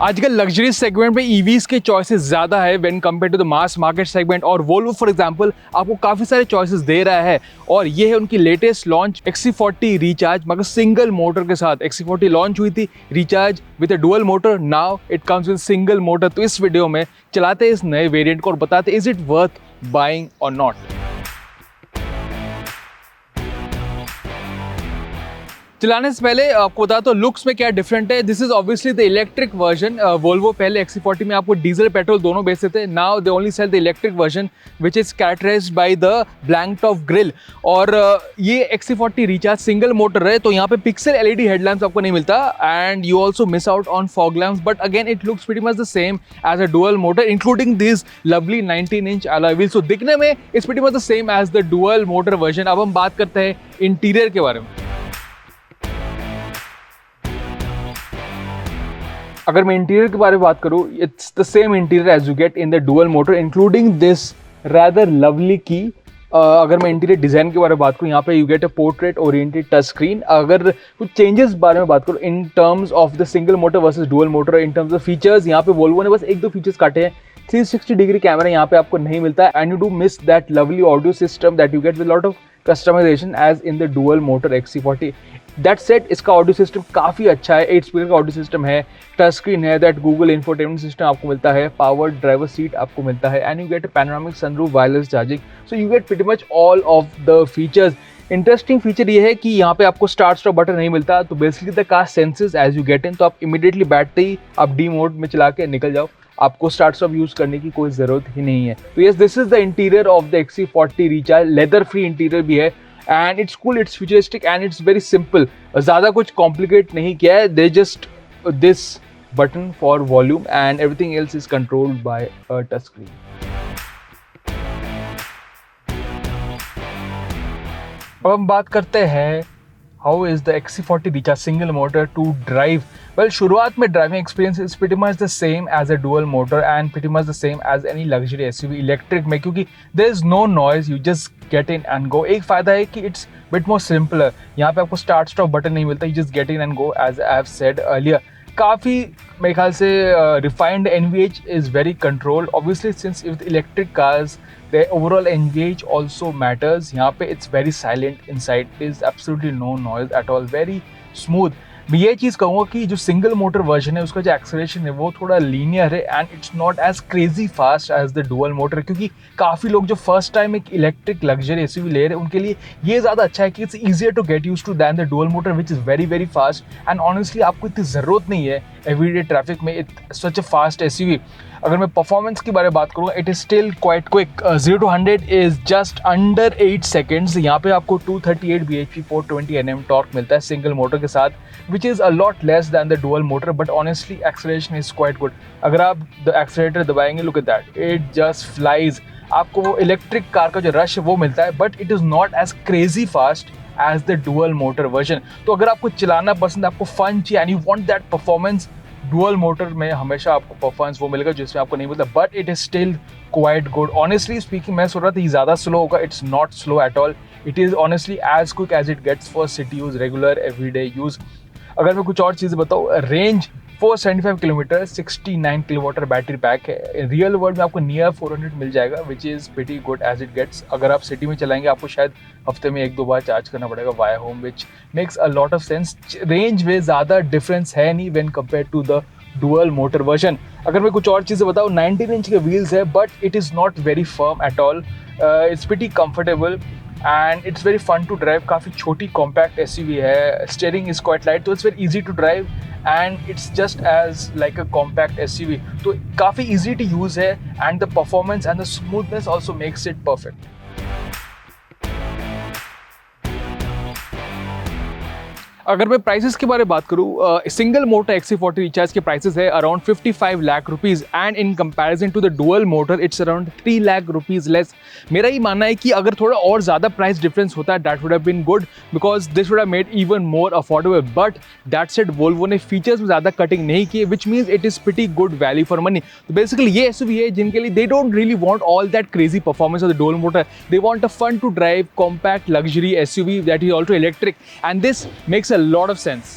आजकल luxury segment में EVs के चॉइसेस ज़्यादा है when compare to the mass market segment, और वोल्वो फॉर एग्जांपल आपको काफ़ी सारे चॉइसेस दे रहा है। और ये है उनकी लेटेस्ट लॉन्च XC40 रिचार्ज, मगर सिंगल मोटर के साथ। XC40 लॉन्च हुई थी recharge with a dual motor, now it comes with single motor. तो इस वीडियो में चलाते हैं इस नए वेरिएंट को और बताते इज इट वर्थ बाइंग और नॉट। चलाने से पहले आपको बता तो लुक्स में क्या डिफरेंट है। This is obviously the electric version. Volvo पहले XC40 में आपको डीजल पेट्रोल दोनों बेचते थे, now they only sell the electric version which is characterised by the blank top grille. और ये XC40 रिचार्ज सिंगल मोटर है, तो यहाँ पे पिक्सल LED हेडलैम्प्स आपको नहीं मिलता and you also miss out on fog lamps, but again it looks pretty much the same as a dual motor including this lovely 19-inch alloy wheels। So दिखने में it's pretty much the same as the dual motor version. अब हम बात करते हैं interior के बारे में। अगर मैं इंटीरियर के बारे में बात करूँ, it's the same interior as you get in the dual motor including this rather lovely key. अगर मैं इंटीरियर डिज़ाइन के बारे में बात करूँ, यहाँ पे you get a portrait oriented touch screen. अगर कुछ चेंजेस बारे में बात करूँ in terms of the single motor versus dual motor, in terms of features, यहाँ पे वोल्वो ने बस 1-2 फीचर्स काटे हैं। 360 डिग्री कैमरा यहाँ पे आपको नहीं मिलता and you do miss that lovely audio system that you get with lot of customisation as in the dual motor XC40। That set इसका ऑडियो सिस्टम काफ़ी अच्छा है, 8 स्पीकर का ऑडियो सिस्टम है, टच स्क्रीन है, दैट गूगल इंफोटेनमेंट सिस्टम आपको मिलता है, पावर ड्राइवर सीट आपको मिलता है and you get panoramic sunroof, wireless charging. So you get pretty much all of the features. Interesting feature ये है कि यहाँ पे आपको स्टार्ट स्टॉप बटन नहीं मिलता, तो basically the car senses as you get in, तो आप इमीडिएटली बैठते ही आप डी मोड में चला के निकल जाओ, आपको स्टार्ट स्टॉप यूज करने की कोई ज़रूरत ही नहीं है। तो yes, this is the interior of the XC40 recharge. Leather free interior भी है and it's cool, it's futuristic and it's very simple। ज़्यादा कुछ कॉम्प्लिकेट नहीं किया है, they just this button for volume and everything else is controlled by a touch screen। अब हम बात करते हैं how is the XC40 recharge single motor to drive। Well, शुरुआत में driving experience is pretty much the same as a dual motor and pretty much the same as any luxury SUV electric में, क्योंकि there is no noise, you just get in and go। एक फ़ायदा है कि it's bit more simpler, यहाँ पे आपको start stop button नहीं मिलता, you just get in and go as I have said earlier। काफ़ी मेरे ख्याल से refined NVH is very controlled obviously since with electric cars the overall NVH also matters। यहाँ पे it's very silent inside, there is absolutely no noise at all, very smooth। मैं ये चीज़ कहूँगा कि जो सिंगल मोटर वर्जन है उसका जो एक्सेलरेशन है वो थोड़ा लीनियर है and it's not as crazy fast as the dual motor, क्योंकि काफ़ी लोग जो फर्स्ट टाइम एक इलेक्ट्रिक लग्जरी SUV ले रहे हैं उनके लिए ये ज़्यादा अच्छा है कि it's easier to get used to than the dual motor which is very very fast and honestly आपको इतनी ज़रूरत नहीं है एवरीडे ट्रैफिक में सच अ फास्ट SUV। अगर मैं परफॉर्मेंस की बारे में बात करूँगा, it is still quite quick. 0 to 100 is just under 8 seconds. यहाँ पे आपको 238 bhp 420 Nm टॉर्क मिलता है सिंगल मोटर के साथ, which is a lot less than the dual motor, but honestly acceleration is quite good. अगर आप द एक्सेलरेटर दबाएंगे, look at that, it just flies. आपको वो इलेक्ट्रिक कार का जो रश है वो मिलता है, but it is not as crazy fast as the dual motor version. तो अगर आपको चलाना पसंद है, आपको फन चाहिए and you want that performance, dual motor में हमेशा आपको परफॉर्मेंस वो मिलेगा जिसमें आपको नहीं मिलता, but it is still quite good. Honestly speaking, मैं सोच रहा था ये ज़्यादा स्लो होगा, it's not slow at all, it is honestly as quick as it gets for city use, regular everyday use. अगर मैं कुछ और चीज़ें बताऊँ, range 475 kilometre, 69 kilowatt battery pack है। रियल वर्ल्ड में आपको नियर 400 मिल जाएगा which is pretty good as it gets. अगर आप सिटी में चलाएंगे आपको शायद हफ्ते में 1-2 बार चार्ज करना पड़ेगा via home, which makes a lot of sense. Range में ज़्यादा डिफरेंस है नहीं when compare to the dual motor version. अगर मैं कुछ और चीज़ें बताऊँ, 19-inch के व्हील्स है, but it is not very firm at all, it's pretty comfortable and it's very fun to drive. काफ़ी छोटी कॉम्पैक्ट SUV है, स्टीयरिंग इज़ क्वाइट लाइट, तो it's very easy to drive and it's just as like a compact SUV, तो काफ़ी easy to use है and the performance and the smoothness also makes it perfect. अगर मैं prices के बारे में बात करूँ, सिंगल मोटर XC40 रिचार्ज के प्राइसेस है around 55 lakh rupees and in comparison to the dual motor it's around 3 lakh rupees less. मेरा ये मानना है कि अगर थोड़ा और ज़्यादा प्राइस डिफरेंस होता है that would have been good because this would have made even more affordable, but that said Volvo ने फीचर्स में ज़्यादा कटिंग नहीं की, which means it is pretty good value for money. तो बेसिकली ये SUV है जिनके लिए they don't really want all that crazy performance of the dual motor, they want a fun to drive compact luxury SUV that is also electric, and this makes a lot of sense.